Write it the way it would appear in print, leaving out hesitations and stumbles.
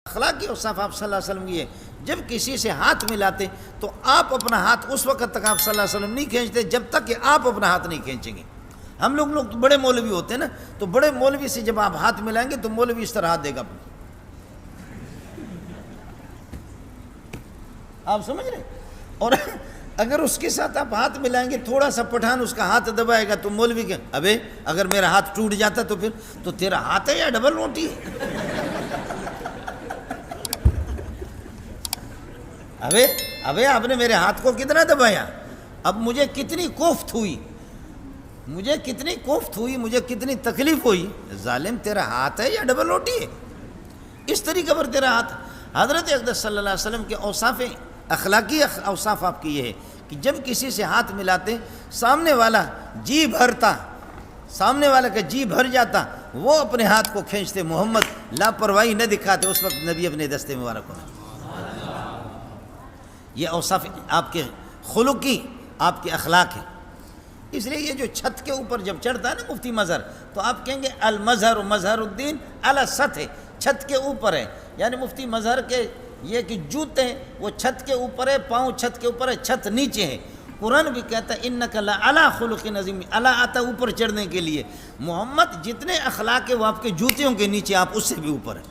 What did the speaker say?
اخلاقی اوصاف آپ صلی اللہ علیہ وسلم کی ہے، جب کسی سے ہاتھ ملاتے تو آپ اپنا ہاتھ اس وقت تک آپ صلی اللہ علیہ وسلم نہیں کھینچتے جب تک کہ آپ اپنا ہاتھ نہیں کھینچیں گے۔ ہم لوگ بڑے مولوی ہوتے ہیں نا، تو بڑے مولوی سے جب آپ ہاتھ ملائیں گے تو مولوی اس طرح ہاتھ دے گا، آپ سمجھ رہے؟ اور اگر اس کے ساتھ آپ ہاتھ ملائیں گے، تھوڑا سا پٹھان اس کا ہاتھ دبائے گا تو مولوی کہ ابے اگر میرا ہاتھ ٹوٹ جاتا تو پھر تو تیرا ہاتھ ہے یا ڈبل روٹی ہے؟ ابے آپ نے میرے ہاتھ کو کتنا دبایا، اب مجھے کتنی کوفت ہوئی، مجھے کتنی تکلیف ہوئی، ظالم تیرا ہاتھ ہے یا ڈبل روٹی ہے؟ اس طریقے پر تیرا ہاتھ۔ حضرت اقدس صلی اللہ علیہ وسلم کے اوصاف اخلاقی اوصاف آپ کی یہ ہے کہ جب کسی سے ہاتھ ملاتے سامنے والا جی بھرتا، سامنے والا کا جی بھر جاتا، وہ اپنے ہاتھ کو کھینچتے، محمد لاپرواہی نہ دکھاتے، اس وقت نبی اپنے دستے مبارک ہونا۔ یہ اوصاف آپ کے خلقی، آپ کے اخلاق ہیں۔ اس لیے یہ جو چھت کے اوپر جب چڑھتا ہے نا مفتی مظہر، تو آپ کہیں گے المظہر مظہر الدین علی السطح، چھت کے اوپر ہے، یعنی مفتی مظہر کے یہ کہ جوتے وہ چھت کے اوپر ہے، پاؤں چھت کے اوپر ہے، چھت نیچے ہے۔ قرآن بھی کہتا ہے انک لعلی خلق عظیم، اعلیٰ آتا اوپر چڑھنے کے لیے، محمد جتنے اخلاق ہے وہ آپ کے جوتیوں کے نیچے، آپ اس سے بھی اوپر ہے۔